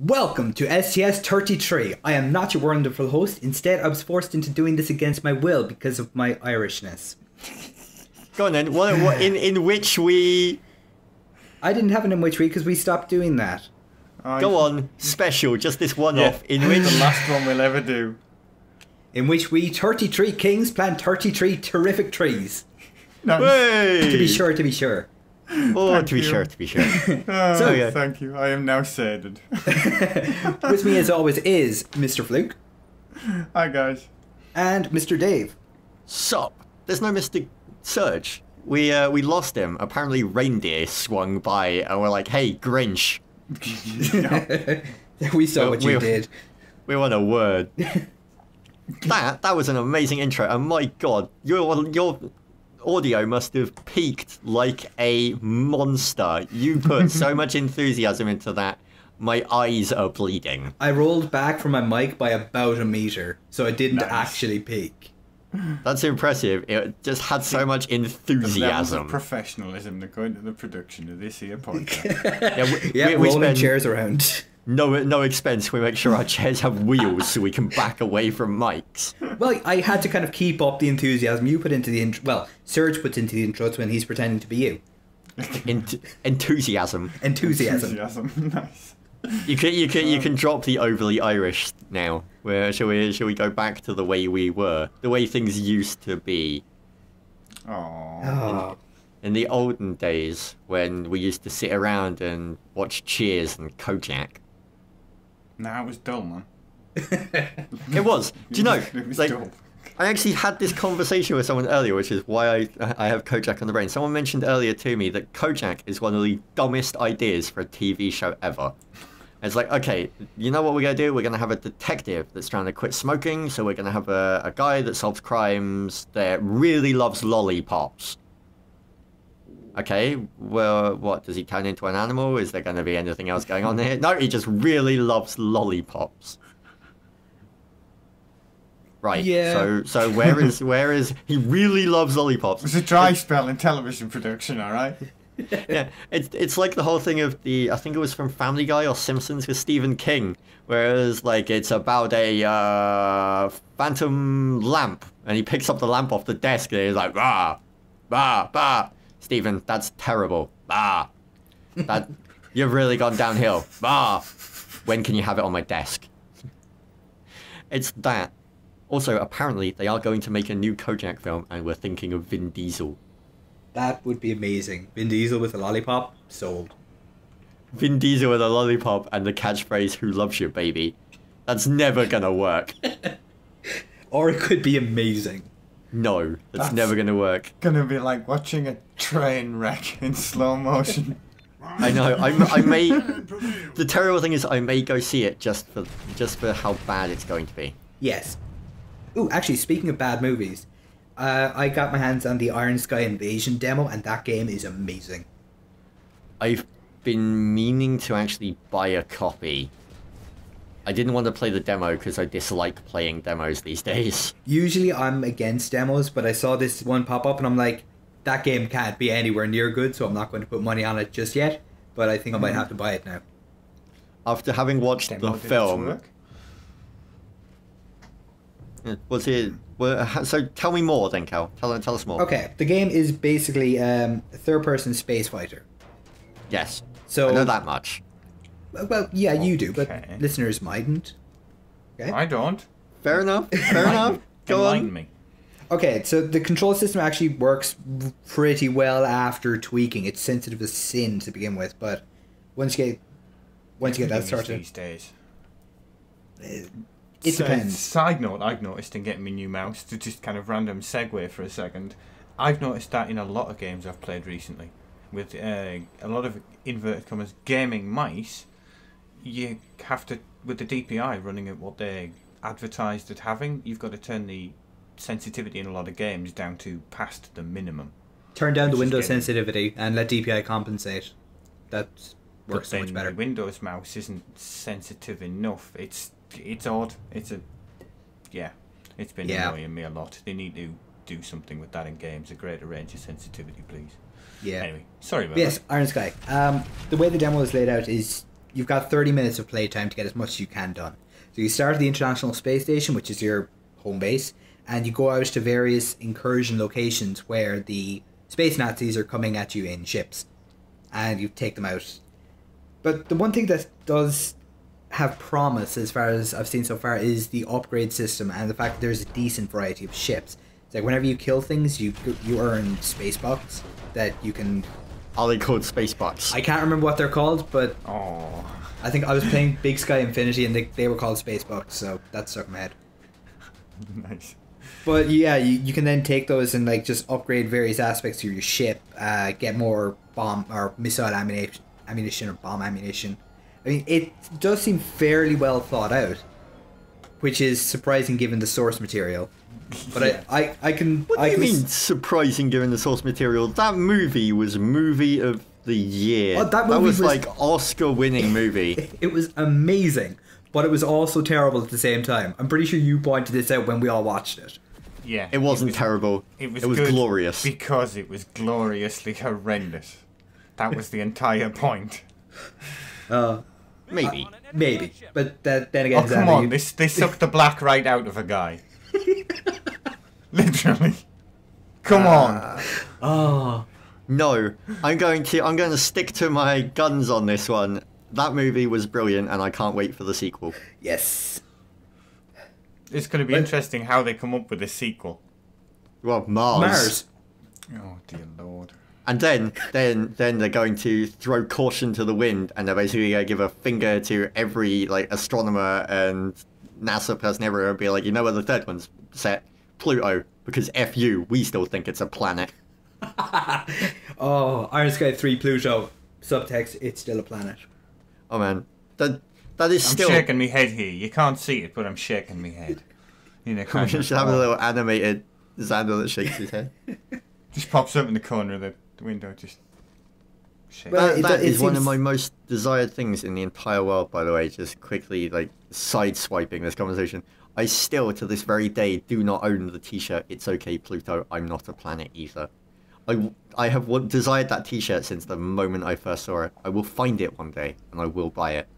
Welcome to STS33. I am not your wonderful host. Instead, I was forced into doing this against my will because of my Irishness. Go on then. What in which we... I didn't have an in which we because we stopped doing that. Go on. Special. Just this one off. In which... The last one we'll ever do. In which we 33 kings plant 33 terrific trees. Nice. To be sure, to be sure. Oh, to be sure. So, thank you. I am now saded. With me as always is Mr. Fluke. Hi guys. And Mr. Dave. Sup? There's no Mr. Surge. We lost him. Apparently reindeer swung by and we're like, hey, Grinch. We saw what you did. We want a word. That was an amazing intro, and my god, your audio must have peaked like a monster. You put so much enthusiasm into that. My eyes are bleeding. I rolled back from my mic by about a meter, so it didn't actually peak. That's impressive. It just had so much enthusiasm. The levels of professionalism that go into the production of this here podcast. we rolling spend chairs around. No expense. We make sure our chairs have wheels so we can back away from mics. Well, I had to kind of keep up the enthusiasm you put into the intro. Well, Serge puts into the intros when he's pretending to be you. Enthusiasm. Nice. You can drop the overly Irish now. Where shall we go back to the way we were, the way things used to be? Aww. In the olden days when we used to sit around and watch Cheers and Kojak. Nah, it was dull, man. It was. Do you know? It was like, dull. I actually had this conversation with someone earlier, which is why I have Kojak on the brain. Someone mentioned earlier to me that Kojak is one of the dumbest ideas for a TV show ever. It's like, okay, you know what we're going to do? We're going to have a detective that's trying to quit smoking, so we're going to have a guy that solves crimes that really loves lollipops. Okay, well, what, does he turn into an animal? Is there going to be anything else going on here? No, he just really loves lollipops. Right, yeah. So where is, he really loves lollipops. It's a dry spell in television production, alright? Yeah, it's like the whole thing of I think it was from Family Guy or Simpsons with Stephen King, whereas like it's about a phantom lamp, and he picks up the lamp off the desk and he's like, bah, bah, bah. Stephen, that's terrible. Bah. That you've really gone downhill. Bah. When can you have it on my desk? It's that. Also, apparently, they are going to make a new Kojak film, and we're thinking of Vin Diesel. That would be amazing. Vin Diesel with a lollipop? Sold. Vin Diesel with a lollipop and the catchphrase, "Who loves you, baby?" That's never gonna work. Or it could be amazing. No, that's never gonna work. Gonna be like watching a train wreck in slow motion. I know. I may. The terrible thing is, I may go see it just for how bad it's going to be. Yes. Ooh, actually, speaking of bad movies, I got my hands on the Iron Sky Invasion demo, and that game is amazing. I've been meaning to actually buy a copy. I didn't want to play the demo because I dislike playing demos these days. Usually I'm against demos, but I saw this one pop up and I'm like, that game can't be anywhere near good, so I'm not going to put money on it just yet, but I think I might have to buy it now. After having watched the film... Was it... So tell me more then, Cal. Tell us more. Okay, the game is basically a third-person space fighter. Yes, so I know that much. Well, yeah, you do, but listeners mightn't. Okay. I don't. Fair enough. Fair enough. Go on. Me. Okay, so the control system actually works pretty well after tweaking. It's sensitive to sin to begin with, but once you get that started, these days. It depends. Side note, I've noticed in getting my new mouse, to just kind of random segue for a second, I've noticed that in a lot of games I've played recently, with a lot of inverted commas gaming mice. You have to, with the DPI running at what they advertised at having, you've got to turn the sensitivity in a lot of games down to past the minimum. Turn down the Windows sensitivity and let DPI compensate. That works so much better. The Windows mouse isn't sensitive enough. It's odd. It's been annoying me a lot. They need to do something with that in games. A greater range of sensitivity, please. Yeah. Anyway, sorry about that. Yes, Iron Sky. The way the demo is laid out is you've got 30 minutes of playtime to get as much as you can done. So you start at the International Space Station, which is your home base, and you go out to various incursion locations where the space Nazis are coming at you in ships, and you take them out. But the one thing that does have promise, as far as I've seen so far, is the upgrade system and the fact that there's a decent variety of ships. It's like whenever you kill things, you earn space bucks that you can... Are they called space bucks? I can't remember what they're called, but Oh, I think I was playing Big Sky Infinity and they were called space bucks, so that stuck in my head. nice. But yeah, you can then take those and like just upgrade various aspects to your ship, get more bomb or missile ammunition or bomb ammunition. I mean, it does seem fairly well thought out, which is surprising given the source material. But I can... What do you mean surprising given the source material? That movie was movie of the year. Oh, that movie was like Oscar-winning movie. It was amazing, but it was also terrible at the same time. I'm pretty sure you pointed this out when we all watched it. Yeah. It wasn't terrible. It was good glorious. Because it was gloriously horrendous. That was the entire point. Maybe. Maybe. But then again... Oh, come on. They sucked the black right out of a guy. Literally. Come on. Oh. No. I'm going to stick to my guns on this one. That movie was brilliant and I can't wait for the sequel. Yes. It's going to be interesting how they come up with a sequel. Well, Mars. Oh, dear Lord. And then they're going to throw caution to the wind, and they're basically going to give a finger to every like astronomer and NASA person everywhere and be like, you know where the third one's set? Pluto, because F you, we still think it's a planet. Oh, Iron Sky 3 Pluto. Subtext, it's still a planet. Oh man, that is still... I'm shaking my head here. You can't see it, but I'm shaking my head. You know, We should have a little animated Xander that shakes his head. Just pops up in the corner of the window, just shakes. Well, That it is one of seems- my most desired things in the entire world, by the way, just quickly, like, side-swiping this conversation. I still, to this very day, do not own the t-shirt, It's Okay, Pluto, I'm not a planet either. I have desired that t-shirt since the moment I first saw it. I will find it one day, and I will buy it.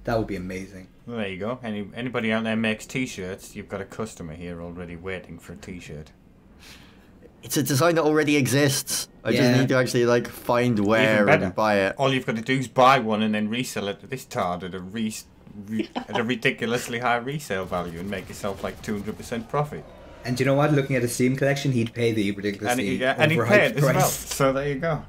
That would be amazing. Well, there you go. Anybody out there makes t-shirts, you've got a customer here already waiting for a t-shirt. It's a design that already exists. I just need to actually, like, find where and buy it. All you've got to do is buy one and then resell it to this tard at a ridiculously high resale value and make yourself like 200% profit. And you know what? Looking at a Steam collection, he'd pay the ridiculously And he paid overhyped as well. price. So there you go.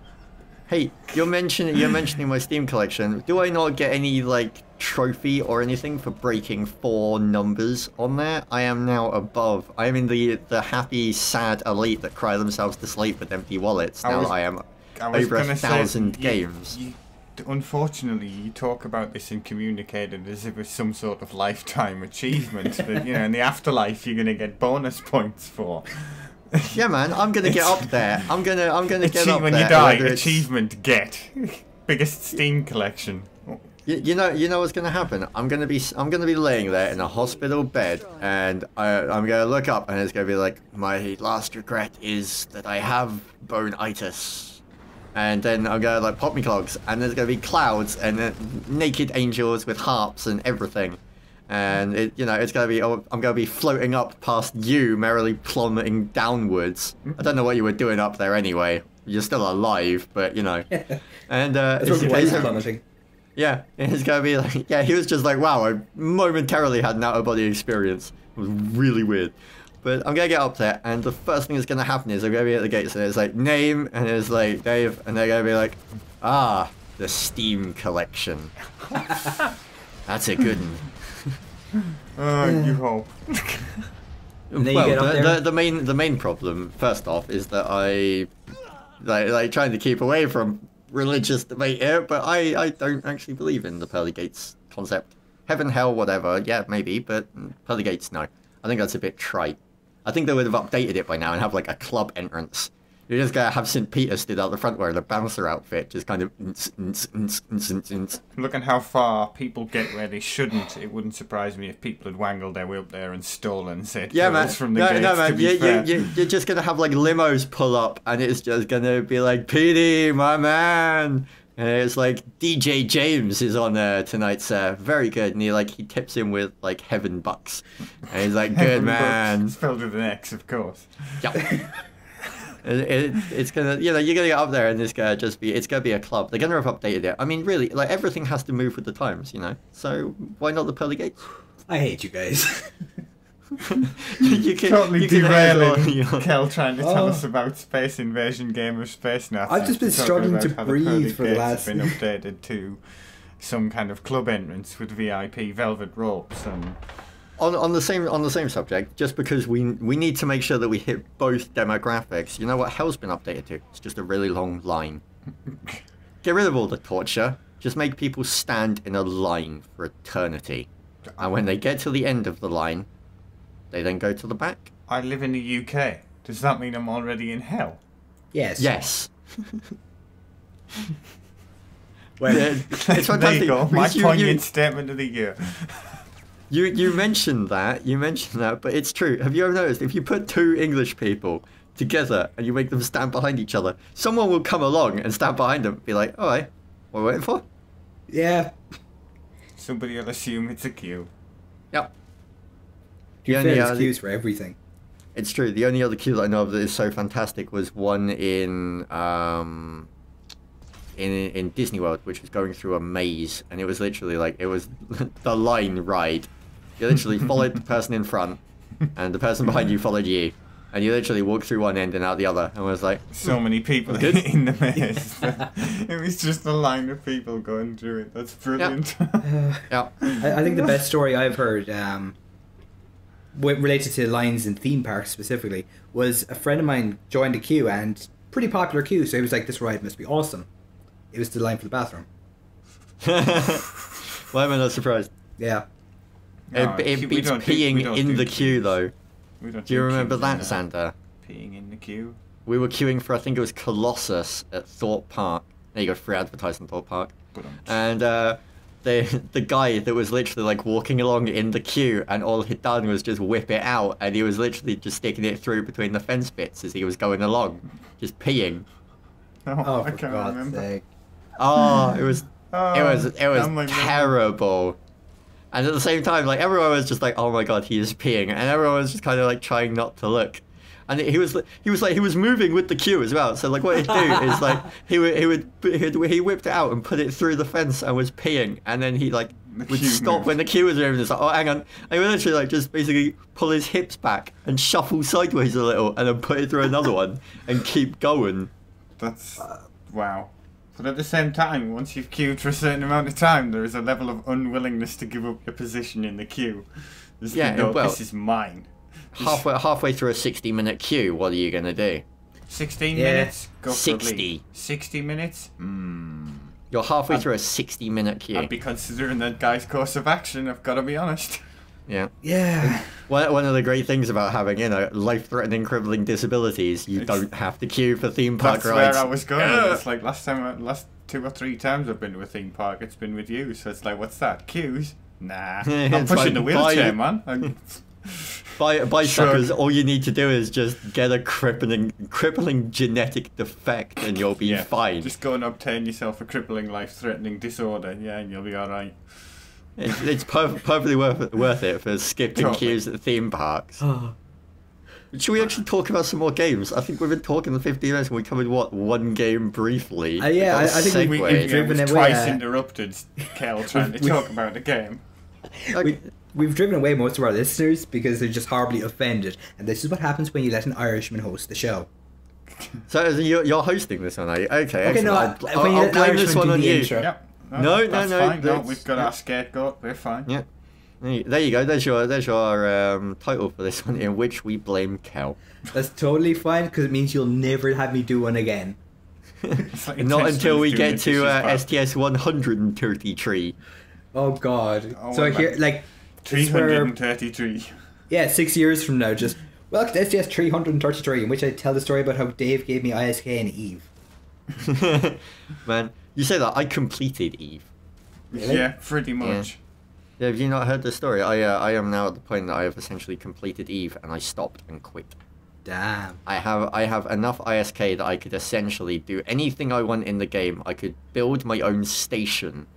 Hey, you're mentioning my Steam collection. Do I not get any, like, trophy or anything for breaking 4 numbers on there? I am now above. I am in the happy, sad elite that cry themselves to sleep with empty wallets. Now I am over 1,000 games. Unfortunately, you talk about this and communicate it as if it's some sort of lifetime achievement that, you know, in the afterlife you're going to get bonus points for. Yeah, man, I'm gonna get up there. I'm gonna get up there. When you die, achievement get biggest Steam collection. You know what's gonna happen? I'm gonna be laying there in a hospital bed, and I'm gonna look up, and it's gonna be like, my last regret is that I have bone-itis. And then I'm gonna like pop me clogs, and there's gonna be clouds and naked angels with harps and everything. And it's gonna be. I'm gonna be floating up past you, merrily plummeting downwards. I don't know what you were doing up there anyway. You're still alive, but you know. And plummeting. Yeah, it's gonna be like, yeah, he was just like, wow, I momentarily had an out of body experience. It was really weird. But I'm gonna get up there, and the first thing that's gonna happen is I'm gonna be at the gates, and it's like name, and it's like Dave, and they're gonna be like, ah, the Steam collection. That's a good one. You hope. Well, the main problem, first off, is that I like trying to keep away from religious debate here, but I don't actually believe in the pearly gates concept. Heaven, hell, whatever, yeah, maybe, but pearly gates, no. I think that's a bit trite. I think they would have updated it by now and have like a club entrance. You're just gonna have St. Peter stood out the front wearing a bouncer outfit, just kind of... Look at how far people get where they shouldn't. It wouldn't surprise me if people had wangled their way up there and stolen said pearls from the gates, man. to be fair. You're just gonna have like limos pull up, and it's just gonna be like, PD, my man, And it's like DJ James is on tonight, sir. Very good. And he tips him with like heaven bucks. And he's like, good man. Spelled with an X, of course. Yeah. It's gonna, you're gonna get up there and it's gonna be a club. They're gonna have updated it. I mean, really, like everything has to move with the times, So why not the pearly gates? I hate you guys. you can, totally derailing Kel trying to tell us about Space Invasion Game of Space Nazis. I've just been struggling to breathe for the last... been updated to some kind of club entrance with VIP velvet ropes and... On the same subject, just because we need to make sure that we hit both demographics, you know what Hell's been updated to? It's just a really long line. Get rid of all the torture. Just make people stand in a line for eternity. And when they get to the end of the line, they then go to the back. I live in the UK. Does that mean I'm already in hell? Yes. Yes. Well, it's fantastic. There you go. My poignant statement of the year. You mentioned that, but it's true. Have you ever noticed if you put two English people together and you make them stand behind each other, someone will come along and stand behind them and be like, alright, what are we waiting for? Yeah. Somebody will assume it's a queue. Yep. There's queues for everything. It's true. The only other queue that I know of that is so fantastic was one in Disney World, which was going through a maze, and it was literally like it was the line ride. You literally followed the person in front, and the person behind you followed you, and you literally walked through one end and out the other. And I was like, so many people in the maze. It was just a line of people going through it. That's brilliant. Yeah. I think the best story I've heard, related to lines in theme parks specifically, was a friend of mine joined a queue, and pretty popular queue, so he was like, this ride must be awesome. It was the line for the bathroom. Why am I not surprised? Yeah. No, it beats peeing in the queue, though. Do you remember that, Xander? Peeing in the queue? We were queuing for, I think it was Colossus at Thorpe Park. There you go, free advertising Thorpe Park. And the guy that was literally like walking along in the queue, and all he'd done was just whip it out, and he was literally just sticking it through between the fence bits as he was going along, just peeing. Oh, I can't remember. Sake. Oh, it was terrible. And at the same time, like everyone was just like, "Oh my god, he is peeing," and everyone was just kind of like trying not to look. And he was moving with the queue as well. So like what he'd do is like he whipped it out and put it through the fence and was peeing, and then he like would stop when the queue was moving. It's like, oh, hang on. And he would literally like just basically pull his hips back and shuffle sideways a little, and then put it through another one and keep going. That's wow. But at the same time, once you've queued for a certain amount of time, there is a level of unwillingness to give up your position in the queue. This is mine. Halfway through a 60-minute queue, what are you going to do? 16 minutes? Go 60. 60 minutes? You're halfway through a 60-minute queue. I'd be considering that guy's course of action, I've got to be honest. Yeah. Yeah. One of the great things about having, life-threatening crippling disabilities, you don't have to queue for theme park rides. That's where I was going. It's like last 2 or 3 times I've been to a theme park, it's been with you. So it's like, what's that? Queues? Nah. I'm pushing the wheelchair, man. By suckers, all you need to do is just get a crippling genetic defect, and you'll be fine. Just go and obtain yourself a crippling, life-threatening disorder, and you'll be all right. It's perfectly worth it for skipping queues at the theme parks. Should we actually talk about some more games? I think we've been talking for 15 minutes and we covered, one game briefly? I think we've driven away. Twice interrupted Kel trying to talk about the game. We've driven away most of our listeners because they're just horribly offended. And this is what happens when you let an Irishman host the show. So you're hosting this one, are you? Okay, excellent. No, I'll blame this one on you. Yep. No, that's fine. No, we've got our scapegoat. We're fine. Yeah. There you go. There's your title for this one, in which we blame Kel. That's totally fine because it means you'll never have me do one again. Like not until we get to STS33. Oh god. Oh, so here, like 333. Yeah, 6 years from now, just welcome to STS333, in which I tell the story about how Dave gave me ISK and Eve. Man, you say that I completed Eve. Really? Yeah, pretty much. Yeah, have you not heard the story? I am now at the point that I have essentially completed Eve, and I stopped and quit. Damn. I have enough ISK that I could essentially do anything I want in the game. I could build my own station.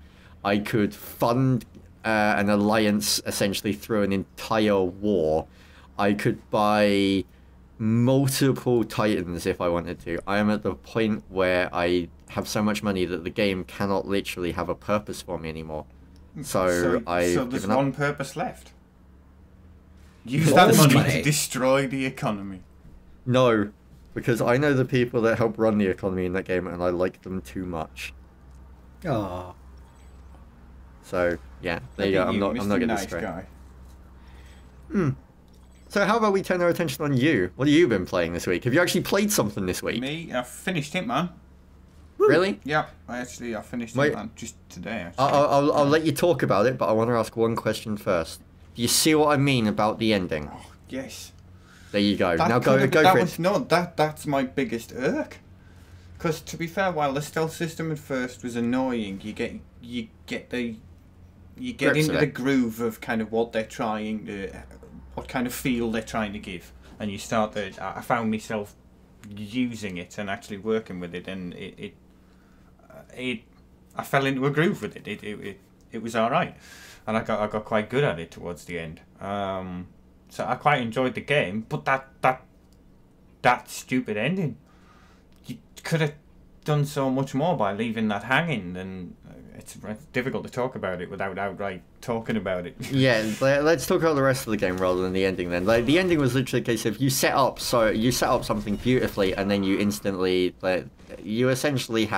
I could fund an alliance essentially through an entire war. I could buy multiple titans if I wanted to. I am at the point where I have so much money that the game cannot literally have a purpose for me anymore. So there's one purpose left. Use that money to destroy the economy. No, because I know the people that help run the economy in that game, and I like them too much. Oh. So yeah, there you go. I'm not getting distracted. So how about we turn our attention on you? What have you been playing this week? Have you actually played something this week? Me, I finished Hitman. Really? Yeah, I finished Hitman just today. Actually. I'll let you talk about it, but I want to ask one question first. Do you see what I mean about the ending? Oh, yes. There you go. Now go for it. No, that's my biggest irk. Because to be fair, while the stealth system at first was annoying, you get into the groove of kind of what they're trying to, what kind of feel they're trying to give, and you start to. I found myself using it and actually working with it, and I fell into a groove with it. It was all right, and I got quite good at it towards the end. So I quite enjoyed the game, but that stupid ending. You could have done so much more by leaving that hanging, and it's difficult to talk about it without outright talking about it. Yeah, let's talk about the rest of the game rather than the ending then. Like, the ending was literally a case of you set up something beautifully, and then you instantly, you essentially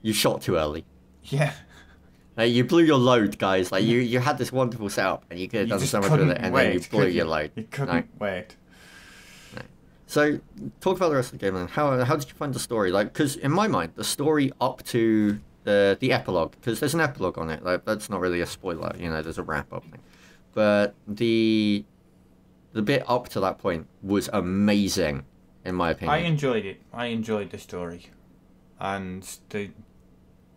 you shot too early. Yeah. Like, you blew your load, guys. Like, you had this wonderful setup, and you could have done so much with it, and then you blew your load. You couldn't wait. No. So, talk about the rest of the game then. How did you find the story? Like, because in my mind, the story up to the epilogue, because there's an epilogue on it. Like, that's not really a spoiler, you know. There's a wrap up thing, but the bit up to that point was amazing, in my opinion. I enjoyed it. I enjoyed the story, and the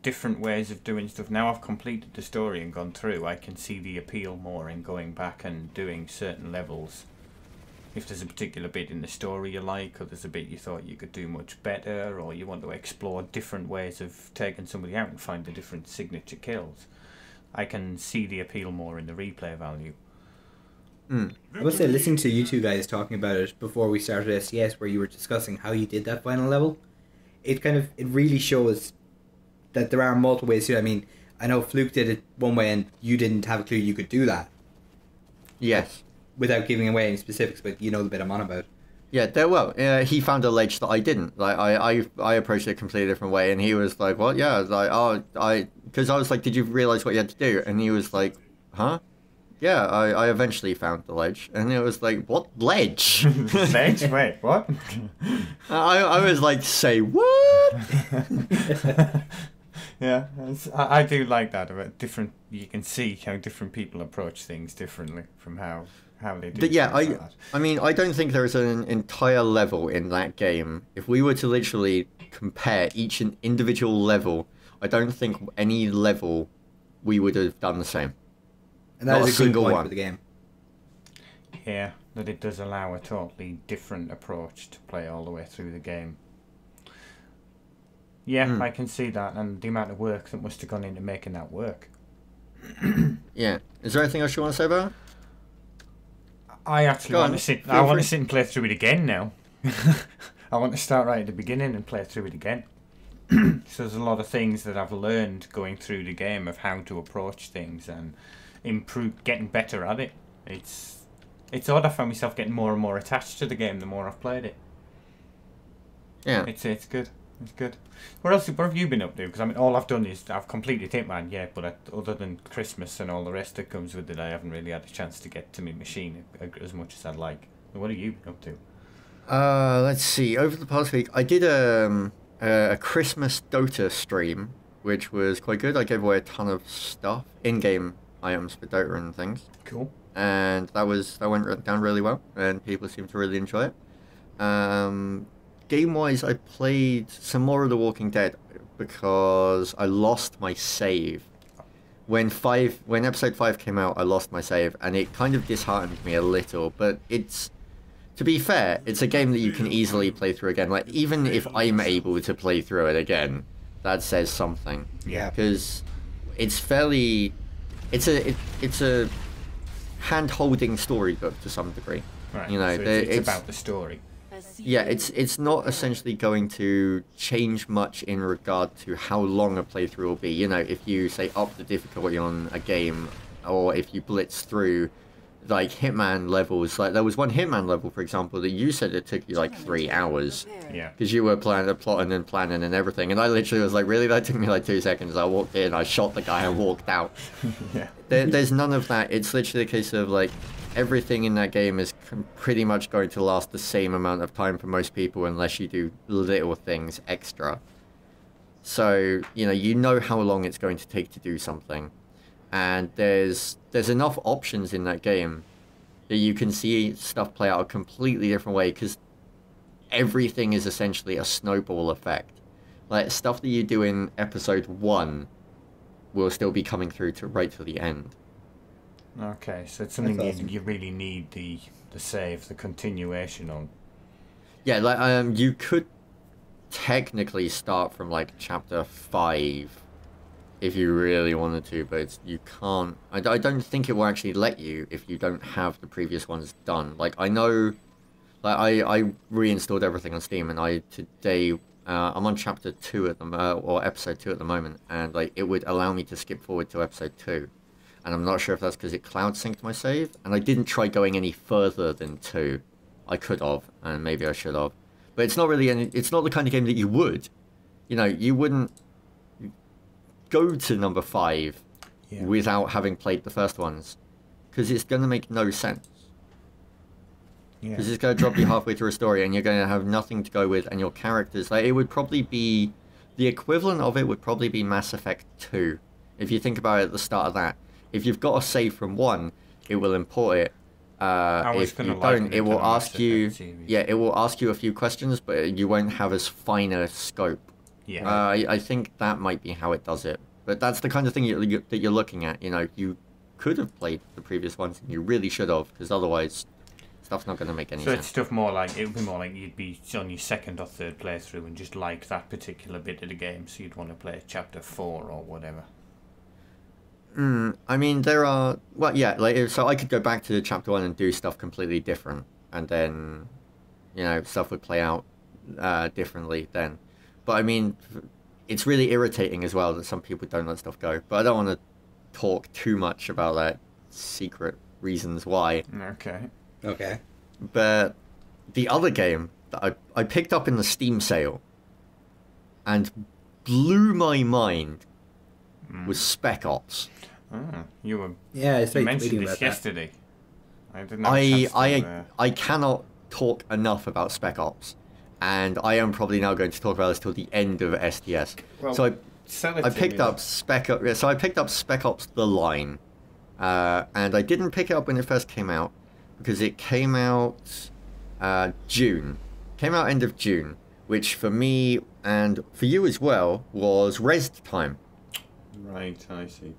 different ways of doing stuff. Now I've completed the story and gone through, I can see the appeal more in going back and doing certain levels. If there's a particular bit in the story you like, or there's a bit you thought you could do much better, or you want to explore different ways of taking somebody out and find the different signature kills, I can see the appeal more in the replay value. I must say, listening to you two guys talking about it before we started STS, where you were discussing how you did that final level, it really shows that there are multiple ways to do it. I mean, I know Fluke did it one way and you didn't have a clue you could do that. Yes. Without giving away any specifics, but you know the bit I'm on about. Yeah, he found a ledge that I didn't. Like, I approached it a completely different way, and he was like, what? Yeah, I was like, because I was like, did you realise what you had to do? And he was like, huh? Yeah, I eventually found the ledge, and it was like, what ledge? Ledge? Wait, what? I was like, say what? Yeah, I do like that about different. You can see how different people approach things differently from how they do. But yeah, I mean, I don't think there is an entire level in that game. If we were to literally compare each individual level, I don't think any level we would have done the same. And that is a good point for the game. Yeah, that it does allow a totally different approach to play all the way through the game. Yeah, I can see that, and the amount of work that must have gone into making that work. Yeah. Is there anything else you want to say about it? I actually want to sit. I want to sit and play through it again now. I want to start right at the beginning and play through it again. So there's a lot of things that I've learned going through the game of how to approach things and improve, getting better at it. It's odd. I found myself getting more and more attached to the game the more I've played it. Yeah. It's good. It's good. What have you been up to? Because I mean, all I've done is I've completed Hitman, yeah, but other than Christmas and all the rest that comes with it, I haven't really had a chance to get to my machine as much as I'd like. What have you been up to? Let's see. Over the past week, I did a Christmas Dota stream, which was quite good. I gave away a ton of stuff, in-game items for Dota and things. Cool. And that went down really well, and people seemed to really enjoy it. Game-wise, I played some more of The Walking Dead because I lost my save. When episode 5 came out, I lost my save, and it kind of disheartened me a little. But to To be fair, it's a game that you can easily play through again. Like, even if I'm able to play through it again, that says something. Yeah. Because it's fairly... It's a hand-holding storybook to some degree. Right. You know, so it's about the story. Yeah, it's not essentially going to change much in regard to how long a playthrough will be. You know, if you, say, up the difficulty on a game, or if you blitz through, like, Hitman levels. Like, there was one Hitman level, for example, that you said it took you, like, 3 hours. Yeah. Because you were plotting and planning and everything. And I literally was like, really? That took me, like, 2 seconds. I walked in, I shot the guy, and walked out. Yeah. There's none of that. It's literally a case of, like, everything in that game is pretty much going to last the same amount of time for most people unless you do little things extra. So, you know how long it's going to take to do something. And there's enough options in that game that you can see stuff play out a completely different way, because everything is essentially a snowball effect. Like, stuff that you do in episode 1 will still be coming through right to the end. Okay, so it's something That's awesome. you really need the save, the continuation on. Yeah, like, you could technically start from, like, chapter 5 if you really wanted to, but you can't. I don't think it will actually let you if you don't have the previous ones done. Like, I know, like, I reinstalled everything on Steam, and today, I'm on chapter 2 at or episode 2 at the moment, and, like, it would allow me to skip forward to episode 2. And I'm not sure if that's because it cloud synced my save, and I didn't try going any further than 2. I could have, and maybe I should have. But it's not really it's not the kind of game that you would. You know, you wouldn't go to number 5 without having played the first ones, because it's going to make no sense. Because it's going to drop you halfway through a story, and you're going to have nothing to go with, and your characters, like, it would probably be, the equivalent of it would probably be Mass Effect 2, if you think about it at the start of that. If you've got a save from 1, it will import it. If you don't, it will ask you, it will ask you a few questions, but you won't have as fine a scope. Yeah. I think that might be how it does it. But that's the kind of thing that you're looking at. You know, you could have played the previous ones, and you really should have, because otherwise, stuff's not going to make any sense. So it's stuff more like, it would be more like you'd be on your second or third playthrough and just like that particular bit of the game, so you'd want to play chapter 4 or whatever. I mean, there are... Well, yeah, like, so I could go back to chapter 1 and do stuff completely different, and then, stuff would play out differently then. But, I mean, it's really irritating as well that some people don't let stuff go. But I don't want to talk too much about, like, secret reasons why. Okay. But the other game that I picked up in the Steam sale and blew my mind was Spec-Ops. You were you mentioned this yesterday. I didn't have a chance to, I cannot talk enough about Spec-Ops, and I am probably now going to talk about this till the end of STS. Well, so I picked up Spec-Ops. So I picked up Spec-Ops: The Line, and I didn't pick it up when it first came out because it came out June. Came out end of June, which for me and for you as well was rest time. Right, I see.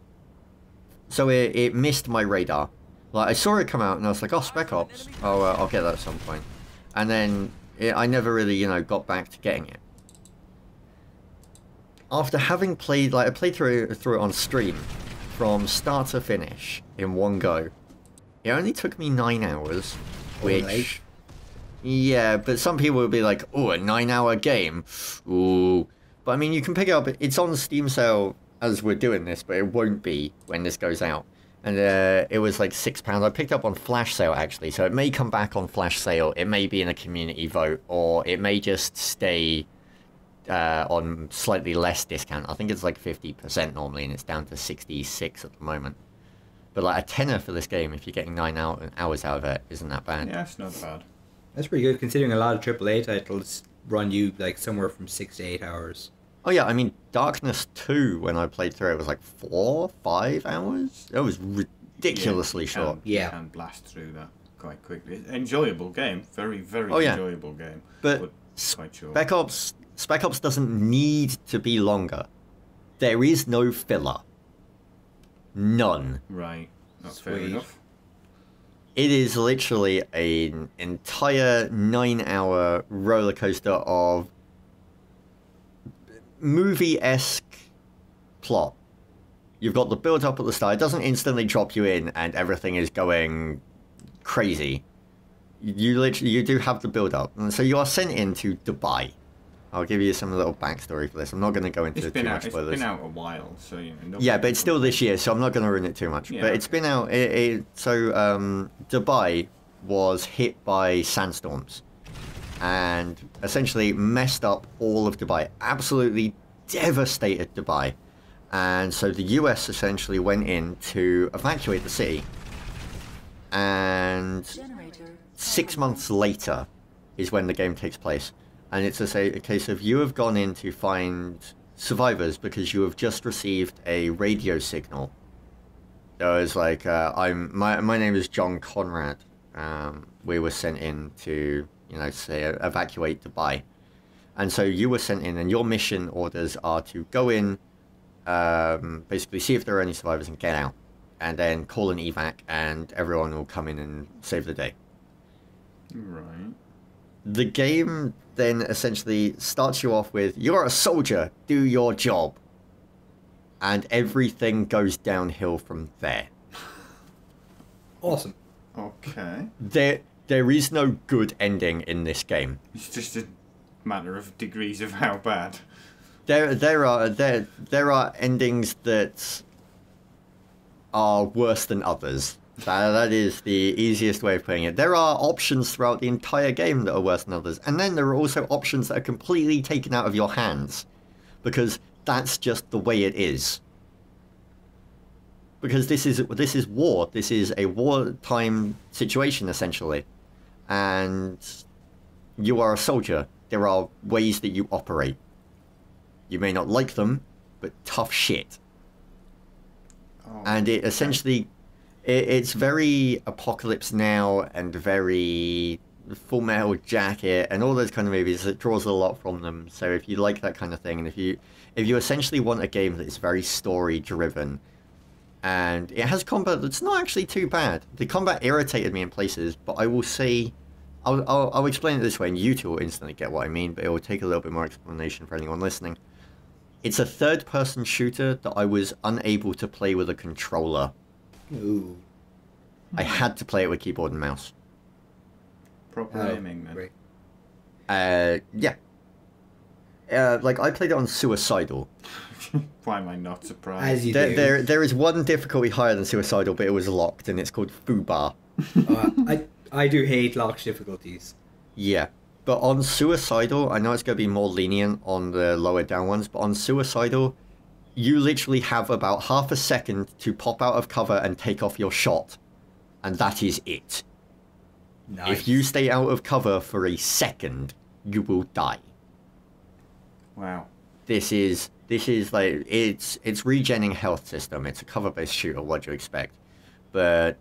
So it missed my radar. Like, I saw it come out and I was like, oh, Spec-Ops. Oh, I'll get that at some point. And then I never really, got back to getting it. After having played, I played through it on stream from start to finish in one go. It only took me 9 hours, which... Yeah, but some people will be like, oh, a 9-hour game? Ooh. But, I mean, you can pick it up. It's on Steam sale as we're doing this, but it won't be when this goes out. And it was like £6. I picked it up on flash sale, actually, so it may come back on flash sale. It may be in a community vote, or it may just stay on slightly less discount. I think it's like 50% normally, and it's down to 66 at the moment. But like a tenner for this game, if you're getting 9 hours out of it, isn't that bad. Yeah, it's not bad. That's pretty good, considering a lot of AAA titles run you like somewhere from 6 to 8 hours. Oh yeah, I mean, Darkness 2, when I played through it, was like 4, 5 hours? It was ridiculously short. You can blast through that quite quickly. Enjoyable game. Very, very enjoyable game. But quite short. Spec Ops doesn't need to be longer. There is no filler. None. Right. That's fair enough. It is literally an entire 9-hour roller coaster of movie-esque plot. You've got the build-up at the start. It doesn't instantly drop you in and everything is going crazy. You do have the build-up. And so you are sent into Dubai. I'll give you some little backstory for this. I'm not going to go into too much spoilers. It's been out a while, so you know. Yeah, but it's still this year, so I'm not going to ruin it too much. Yeah, but it's been out. Dubai was hit by sandstorms, and essentially messed up all of Dubai. Absolutely devastated Dubai, and so the US essentially went in to evacuate the city. And 6 months later is when the game takes place. And it's a case of you have gone in to find survivors because you have just received a radio signal. So it's like, my name is John Conrad. We were sent in to, say, evacuate Dubai. And so you were sent in, and your mission orders are to go in, basically see if there are any survivors and get out. And then call an evac, and everyone will come in and save the day. Right. The game then essentially starts you off with, you're a soldier, do your job. And everything goes downhill from there. Awesome. Okay. There is no good ending in this game. It's just a matter of degrees of how bad. There are endings that are worse than others. That is the easiest way of putting it. There are options throughout the entire game that are worse than others. And then there are also options that are completely taken out of your hands. Because that's just the way it is. Because this is war. This is a wartime situation, essentially. And you are a soldier. There are ways that you operate. You may not like them, but tough shit. Oh, and it essentially... It's very Apocalypse Now and very Full Metal Jacket and all those kind of movies. It draws a lot from them. So if you like that kind of thing, and if you essentially want a game that is very story driven, and it has combat that's not actually too bad. The combat irritated me in places, but I will say, I'll explain it this way, and you two will instantly get what I mean. But it will take a little bit more explanation for anyone listening. It's a third-person shooter that I was unable to play with a controller. Ooh. I had to play it with keyboard and mouse. Proper aiming, then. Right. Yeah. Like, I played it on Suicidal. Why am I not surprised? As you do. There is one difficulty higher than Suicidal, but it was locked, and it's called Fubar. I do hate locked difficulties. Yeah. But on Suicidal, I know it's going to be more lenient on the lower down ones, but on Suicidal... You literally have about half a second to pop out of cover and take off your shot. And that is it. Nice. If you stay out of cover for a second, you will die. Wow. This is like, it's regenning health system. It's a cover-based shooter, what do you expect? But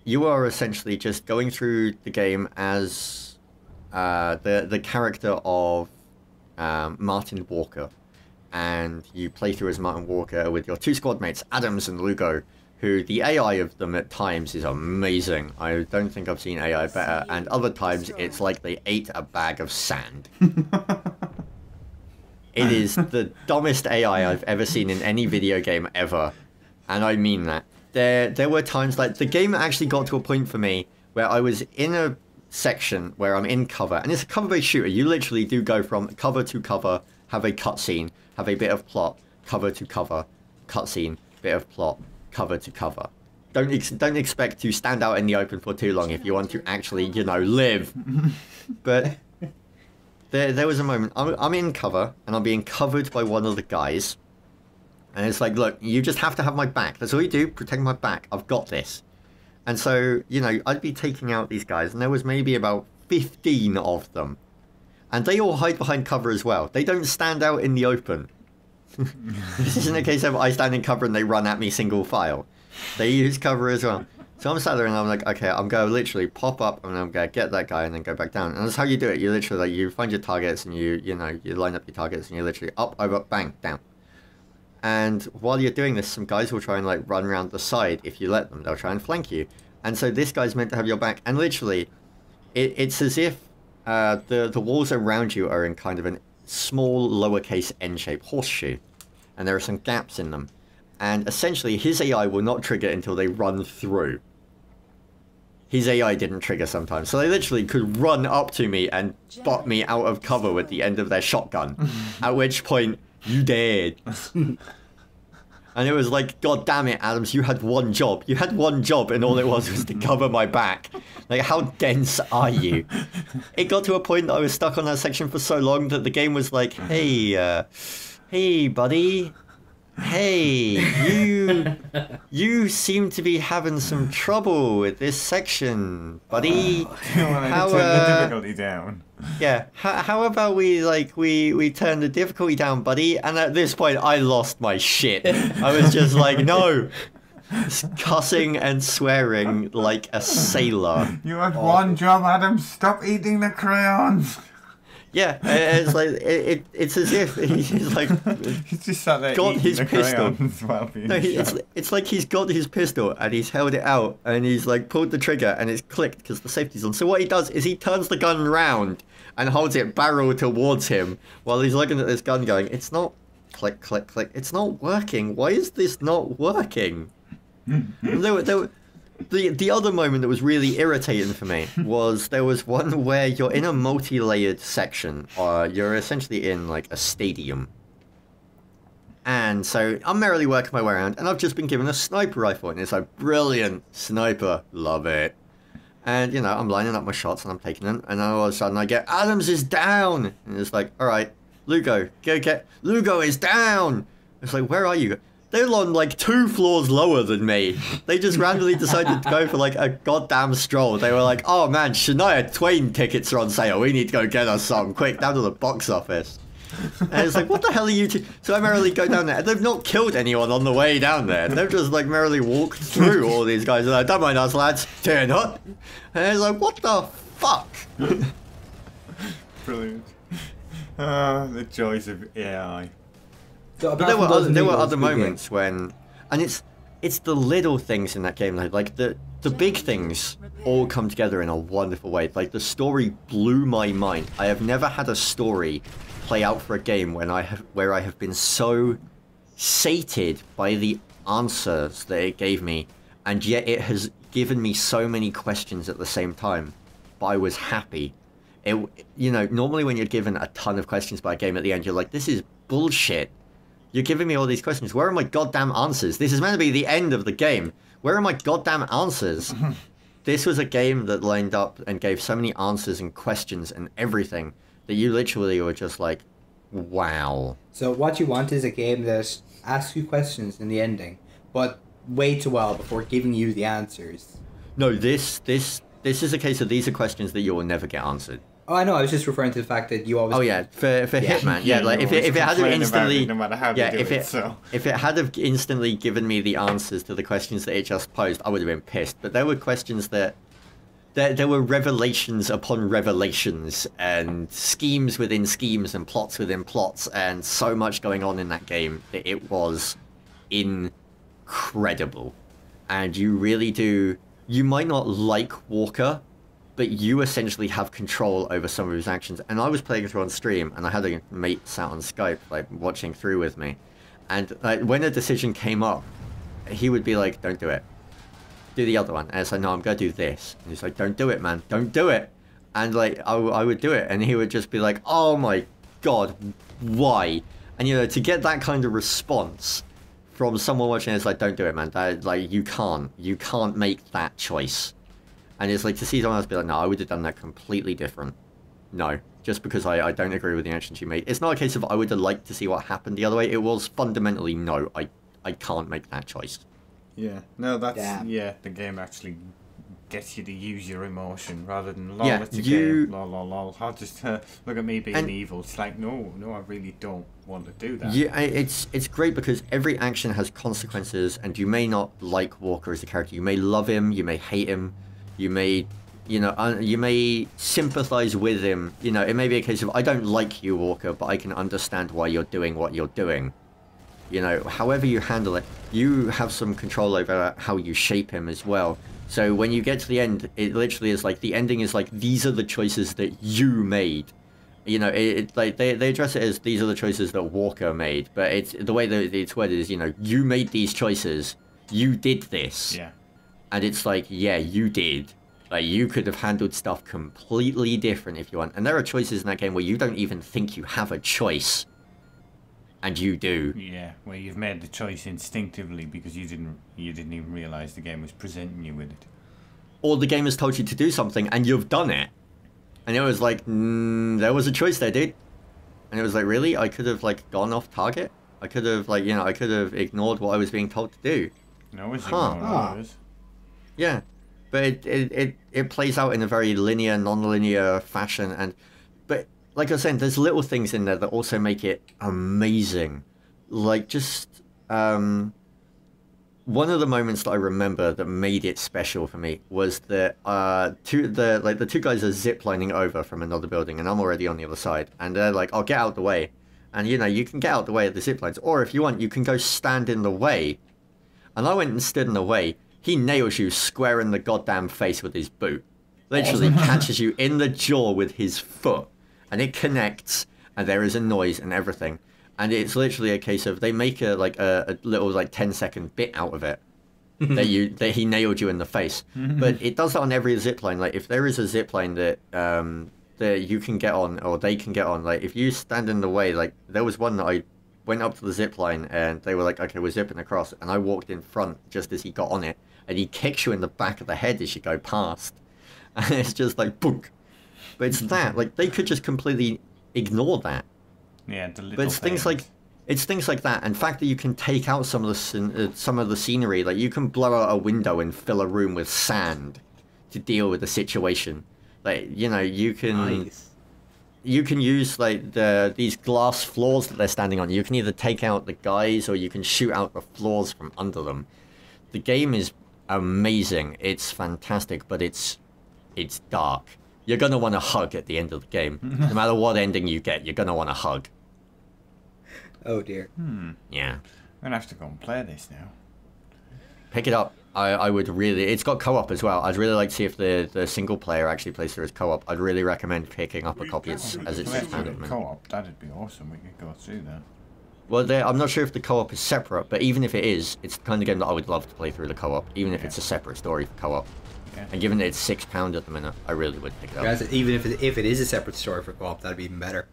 you are essentially just going through the game as the character of Martin Walker. And you play through as Martin Walker with your two squad mates, Adams and Lugo, who the AI of them at times is amazing. I don't think I've seen AI better, and other times it's like they ate a bag of sand. It is the dumbest AI I've ever seen in any video game ever, and I mean that. There were times, like, the game actually got to a point for me where I was in a section where I'm in cover, and it's a cover-based shooter. You literally do go from cover to cover, have a cutscene, have a bit of plot, cover to cover, cutscene, bit of plot, cover to cover. Don't expect to stand out in the open for too long if you want to actually, live. But there was a moment, I'm in cover, and I'm being covered by one of the guys. And it's like, look, you just have to have my back. That's all you do, protect my back. I've got this. And so, I'd be taking out these guys, and there was maybe about 15 of them. And they all hide behind cover as well. They don't stand out in the open. This isn't a case of I stand in cover and they run at me single file. They use cover as well. So I'm sat there and I'm like, okay, I'm going to literally pop up and I'm going to get that guy and then go back down. And that's how you do it. You literally, like, you find your targets and you line up your targets and you literally up, over, bang, down. And while you're doing this, some guys will try and, like, run around the side if you let them. They'll try and flank you. And so this guy's meant to have your back. And literally, it's as if the walls around you are in kind of a small lowercase n-shaped horseshoe. And there are some gaps in them. And essentially, his AI will not trigger until they run through. His AI didn't trigger sometimes. So they literally could run up to me and spot me out of cover with the end of their shotgun. At which point, you dead. And it was like, God damn it, Adams, you had one job. You had one job and all it was to cover my back. Like, how dense are you? It got to a point that I was stuck on that section for so long that the game was like, hey, hey, buddy. Hey, you seem to be having some trouble with this section, buddy. How turn the difficulty down? Yeah, how about we turn the difficulty down, buddy? And at this point, I lost my shit. I was just like, no, cussing and swearing like a sailor. You had one job, Adam. Stop eating the crayons. Yeah, it's like it's as if he's like He's just sat there got eating his the pistol. crayons while being No, shot. it's like he's got his pistol and he's held it out and he's like pulled the trigger and it's clicked because the safety's on. So what he does is he turns the gun round and holds it barrel towards him while he's looking at this gun going, it's not click, click, click. It's not working. Why is this not working? The other moment that was really irritating for me was there was one where you're in a multi-layered section, or you're essentially in like a stadium. And so I'm merrily working my way around, and I've just been given a sniper rifle, and it's like, brilliant, sniper, love it. And, you know, I'm lining up my shots, and I'm taking them, and all of a sudden I get, Adams is down! And it's like, alright, Lugo, go get, Lugo is down! It's like, where are you? They're on like 2 floors lower than me. They just randomly decided to go for like a goddamn stroll. They were like, oh man, Shania Twain tickets are on sale. We need to go get us some. Quick, down to the box office. And it's like, what the hell are you two? So I merrily go down there. And they've not killed anyone on the way down there. They've just like merrily walked through all these guys. And like, don't mind us lads, turn up. And it's like, what the fuck? Brilliant. The joys of AI. So But there were other moments when, and it's the little things in that game, like the big things all come together in a wonderful way. Like the story blew my mind. I have never had a story play out for a game where I have been so sated by the answers that it gave me, and yet it has given me so many questions at the same time. But I was happy. You know, normally when you're given a ton of questions by a game at the end, you're like, this is bullshit. You're giving me all these questions. Where are my goddamn answers? This is meant to be the end of the game. Where are my goddamn answers? This was a game that lined up and gave so many answers and questions and everything that you literally were just like, wow. So what you want is a game that asks you questions in the ending, but waits a while before giving you the answers. No, this is a case of these are questions that you will never get answered. Oh, I know. I was just referring to the fact that you always. Oh yeah, for Hitman, yeah. Like if it had instantly, no matter how yeah, they do if it had have instantly given me the answers to the questions that it just posed, I would have been pissed. But there were questions that there were revelations upon revelations and schemes within schemes and plots within plots and so much going on in that game that it was incredible. And you really do. You might not like Walker, but you essentially have control over some of his actions. And I was playing through on stream, and I had a mate sat on Skype, like, watching through with me. And when a decision came up, he would be like, don't do it. Do the other one. And it's like, no, I'm going to do this. And he's like, don't do it, man. Don't do it. And, like, I would do it. And he would just be like, oh, my God, why? And, you know, to get that kind of response from someone watching, it's like, don't do it, man. That, like, you can't make that choice. And it's like, to see someone else be like, no, I would have done that completely different. No, just because I don't agree with the actions you made. It's not a case of I would have liked to see what happened the other way. It was fundamentally, no, I can't make that choice. Yeah, no, that's, yeah, the game actually gets you to use your emotion rather than, lol, it's a game, lol, lol, lol. I'll just look at me being evil. It's like, no, I really don't want to do that. Yeah, it's great because every action has consequences, and you may not like Walker as a character. You may love him, you may hate him. You may, you know, you may sympathize with him. You know, it may be a case of, I don't like you, Walker, but I can understand why you're doing what you're doing. you know, however you handle it, you have some control over how you shape him as well. So when you get to the end, it literally is like, the ending is like, these are the choices that you made. You know, like they address it as these are the choices that Walker made, but it's the way that it's worded is, you know, you made these choices, you did this. Yeah. And it's like, yeah, you did. Like, you could have handled stuff completely different if you want. And there are choices in that game where you don't even think you have a choice. And you do. Yeah, where you've made the choice instinctively because you didn't even realise the game was presenting you with it. Or the game has told you to do something and you've done it. And it was like, there was a choice there, dude. And it was like, really? I could have, like, gone off target? I could have, like, you know, I could have ignored what I was being told to do. No, it's ignoring orders. Yeah. But it plays out in a very linear, non-linear fashion. But, like I was saying, there's little things in there that also make it amazing. Like, just, one of the moments that I remember that made it special for me was that the two guys are ziplining over from another building, and I'm already on the other side, and they're like, "I'll get out the way," and you know, you can get out the way of the ziplines, or if you want, you can go stand in the way. And I went and stood in the way. He nails you square in the goddamn face with his boot. Literally catches you in the jaw with his foot, and it connects, and there is a noise and everything. And it's literally a case of they make a little 10-second bit out of it that he nailed you in the face. But it does that on every zipline. Like if there is a zipline that you can get on or they can get on, like if you stand in the way, like there was one that I went up to the zipline and they were like, okay, we're zipping across, and I walked in front just as he got on it, and he kicks you in the back of the head as you go past, and it's just like boom. But it's that like they could just completely ignore that. Yeah, the little but it's things like that, and the fact that you can take out some of the scenery, like you can blow out a window and fill a room with sand to deal with the situation. Like you know, you can use like these glass floors that they're standing on. You can either take out the guys or you can shoot out the floors from under them. The game is amazing. It's fantastic, but it's dark. You're gonna want to hug at the end of the game. No matter what ending you get, you're gonna want to hug. Oh dear. Yeah. I'm gonna have to go and play this now. Pick it up. I would really... It's got co-op as well. I'd really like to see if the single player actually plays through as co-op. I'd really recommend picking up a copy as it's £6 co-op. That'd be awesome. We could go through that. Well, I'm not sure if the co-op is separate, but even if it is, it's the kind of game that I would love to play through the co-op, even if it's a separate story for co-op. Yeah. And given that it's £6 at the minute, I really would pick it up. Guys, even if it is a separate story for co-op, that'd be even better.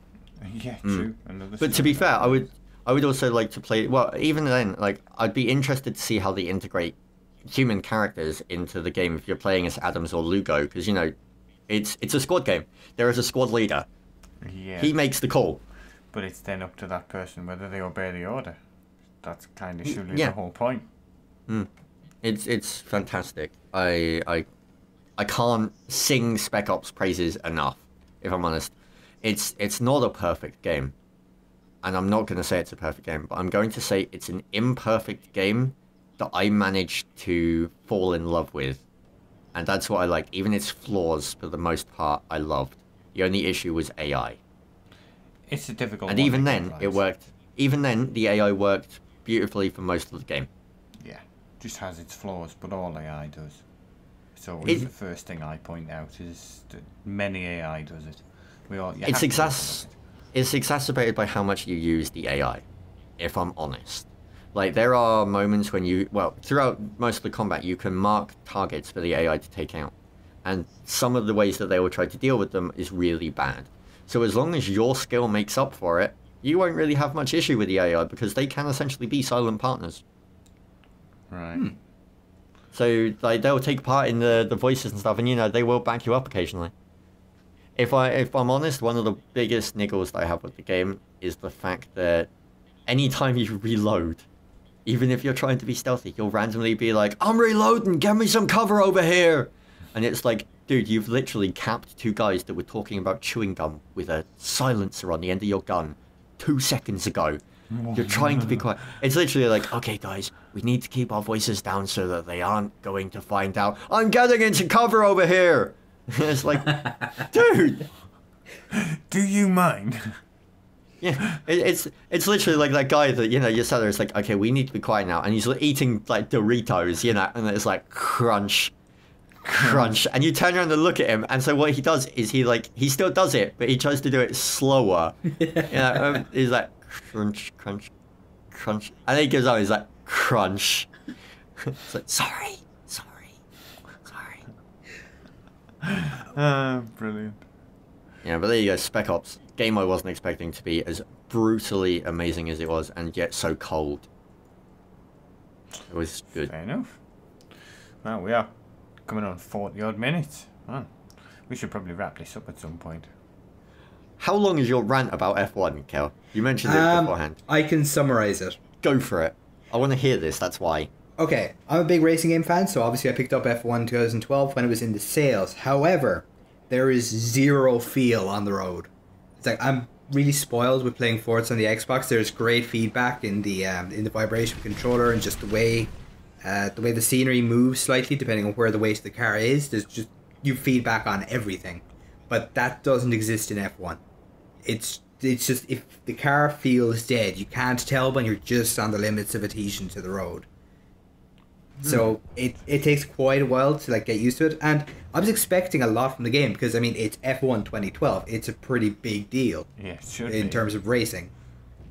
Yeah, true. But to be fair, I would also like to play... Well, even then, like, I'd be interested to see how they integrate human characters into the game if you're playing as Adams or Lugo, because, you know, it's a squad game. There is a squad leader. Yeah. He makes the call. But it's then up to that person whether they obey the order. That's kind of surely the whole point. It's fantastic. I can't sing Spec-Ops praises enough, if I'm honest. It's not a perfect game. And I'm not going to say it's a perfect game, but I'm going to say it's an imperfect game that I managed to fall in love with. And that's what I like. Even its flaws, for the most part, I loved. The only issue was AI. It's a difficult and even then, it worked. Even then, the AI worked beautifully for most of the game. Yeah, just has its flaws, but all AI does. It's always the first thing I point out is that many AI does it. It's exacerbated by how much you use the AI, if I'm honest. Like, there are moments when throughout most of the combat, you can mark targets for the AI to take out. And some of the ways that they will try to deal with them is really bad. So as long as your skill makes up for it, you won't really have much issue with the AI, because they can essentially be silent partners. Right. So, like, they'll take part in the voices and stuff, and, you know, they will back you up occasionally. If I'm honest, one of the biggest niggles that I have with the game is the fact that anytime you reload, even if you're trying to be stealthy, you'll randomly be like, I'm reloading, get me some cover over here! And it's like, dude, you've literally capped two guys that were talking about chewing gum with a silencer on the end of your gun 2 seconds ago. You're trying to be quiet. It's literally like, okay, guys, we need to keep our voices down so that they aren't going to find out. I'm getting into cover over here! It's like, dude! Do you mind? Yeah, it's literally like that guy that, you know, your seller is like, okay, we need to be quiet now, and he's eating like Doritos, you know, and it's like crunch, crunch, and you turn around and look at him, and so what he does is he still does it, but he tries to do it slower. You know, he's like crunch, crunch, crunch, and then he goes out, he's like crunch. It's like sorry. Brilliant. Yeah, but there you go, Spec-Ops. Game I wasn't expecting to be as brutally amazing as it was, and yet so cold. It was good. Fair enough. Well, we are coming on 40 odd minutes. Well, we should probably wrap this up at some point. How long is your rant about F1, Kel? You mentioned it beforehand. I can summarize it. Go for it. I want to hear this, that's why. Okay, I'm a big racing game fan, so obviously I picked up F1 2012 when it was in the sales. However, there is zero feel on the road. It's like I'm really spoiled with playing Forza on the Xbox. There's great feedback in the vibration controller and just the way the scenery moves slightly depending on where the weight of the car is. There's just you feedback on everything, but that doesn't exist in F1. It's just if the car feels dead, you can't tell when you're just on the limits of adhesion to the road. So it takes quite a while to like get used to it, and I was expecting a lot from the game because I mean it's F1 2012. It's a pretty big deal in terms of racing,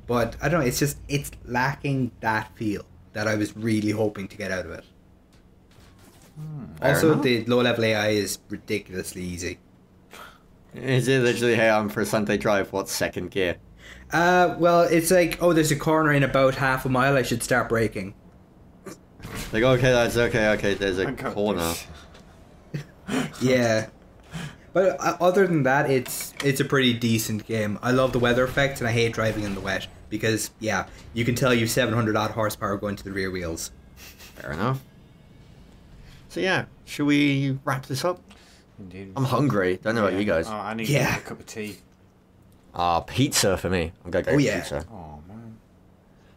but I don't know. It's lacking that feel that I was really hoping to get out of it. Also, the low level AI is ridiculously easy. Is it literally, hey, I'm for Sunday Drive, what's second gear? Well, it's like, oh, there's a corner in about half a mile. I should start braking. Like, okay, that's okay, there's a corner. Yeah. But other than that, it's a pretty decent game. I love the weather effects, and I hate driving in the wet. Because, yeah, you can tell you've 700 odd horsepower going to the rear wheels. Fair enough. So yeah, should we wrap this up? Indeed. I'm hungry. Don't know about you guys. Oh, I need a cup of tea. Pizza for me. I'm going to go pizza. Oh, man.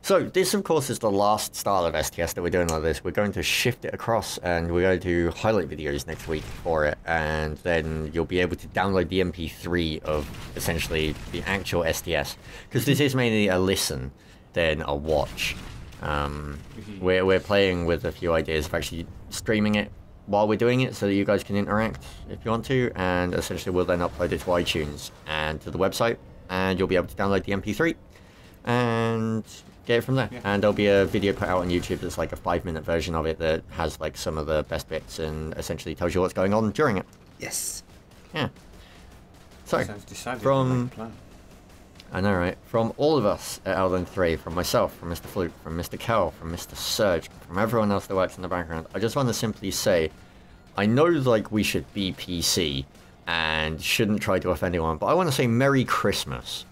So this, of course, is the last style of STS that we're doing like this. We're going to shift it across, and we're going to do highlight videos next week for it, and then you'll be able to download the MP3 of essentially the actual STS, because this is mainly a listen than a watch. We're playing with a few ideas of actually streaming it while we're doing it so that you guys can interact if you want to, and essentially we'll then upload it to iTunes and to the website, and you'll be able to download the MP3 and get it from there. Yeah. And there'll be a video put out on YouTube that's like a 5-minute version of it that has like some of the best bits and essentially tells you what's going on during it. Yes. Yeah. So, from... I know, right? From all of us at Elden 3, from myself, from Mr. Fluke, from Mr. Kel, from Mr. Surge, from everyone else that works in the background, I just want to simply say, I know like we should be PC and shouldn't try to offend anyone, but I want to say Merry Christmas.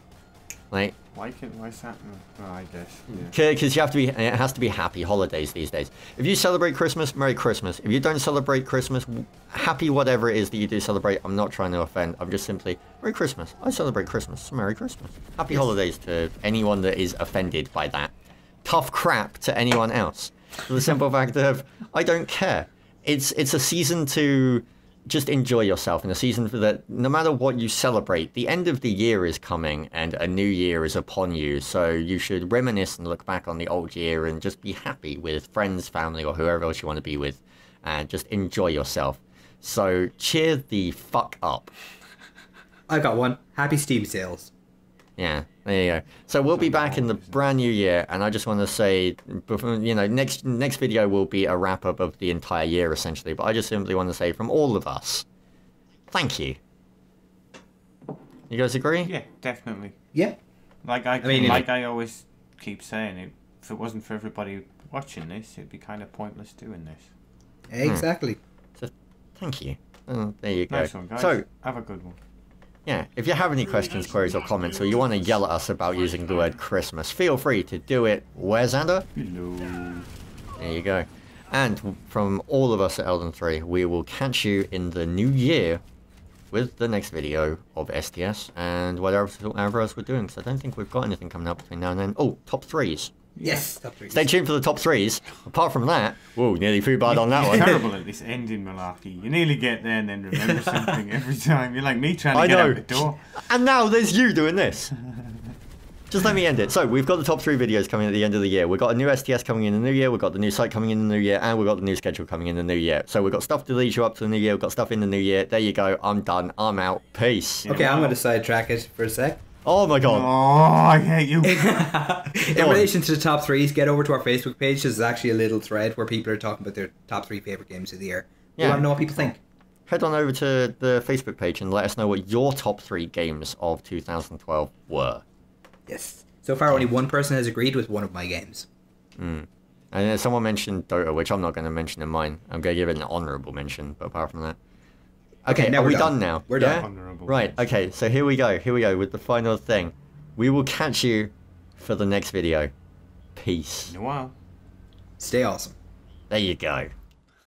Like, why is that? Oh, I guess. Because you have to be. It has to be happy holidays these days. If you celebrate Christmas, Merry Christmas. If you don't celebrate Christmas, happy whatever it is that you do celebrate. I'm not trying to offend. I'm just simply Merry Christmas. I celebrate Christmas. So Merry Christmas. Happy holidays to anyone that is offended by that. Tough crap to anyone else. For the simple fact of I don't care. It's a season to just enjoy yourself, in a season for that no matter what you celebrate, the end of the year is coming and a new year is upon you, so you should reminisce and look back on the old year and just be happy with friends, family, or whoever else you want to be with, and just enjoy yourself. So cheer the fuck up. I got one. Happy Steam sales. Yeah, there you go. So we'll be back in the brand new year, and I just want to say, you know, next video will be a wrap-up of the entire year, essentially, but I just simply want to say, from all of us, thank you. You guys agree? Yeah, definitely. Yeah. I always keep saying, if it wasn't for everybody watching this, it'd be kind of pointless doing this. Exactly. So, thank you. There you go. Nice one, guys. So, have a good one. Yeah, if you have any questions, queries, or comments, or you want to yell at us about using the word Christmas, feel free to do it. Where, Xander? Hello. There you go. And from all of us at Elden 3, we will catch you in the new year with the next video of STS and whatever else we're doing. So I don't think we've got anything coming up between now and then. Oh, top 3s. Yes, top 3s. Stay tuned for the top 3s. Apart from that, whoa, nearly foo bad on that one. You're terrible at this ending malarkey. You nearly get there and then remember something every time. You're like me trying to get out the door. And now there's you doing this. Just let me end it. So, we've got the top 3 videos coming at the end of the year. We've got a new STS coming in the new year, we've got the new site coming in the new year, and we've got the new schedule coming in the new year. So, we've got stuff to lead you up to the new year, we've got stuff in the new year. There you go. I'm done. I'm out. Peace. Okay, I'm going to sidetrack it for a sec. Oh my god. Oh, I hate you. In relation to the top 3s, get over to our Facebook page. There's actually a little thread where people are talking about their top 3 favourite games of the year. We want to know what people think. Head on over to the Facebook page and let us know what your top 3 games of 2012 were. Yes. So far, only one person has agreed with one of my games. And then someone mentioned Dota, which I'm not going to mention in mine. I'm going to give it an honourable mention, but apart from that... Okay, now are we done now? We're done. Right, okay, so here we go with the final thing. We will catch you for the next video. Peace. In a while. Stay awesome. There you go.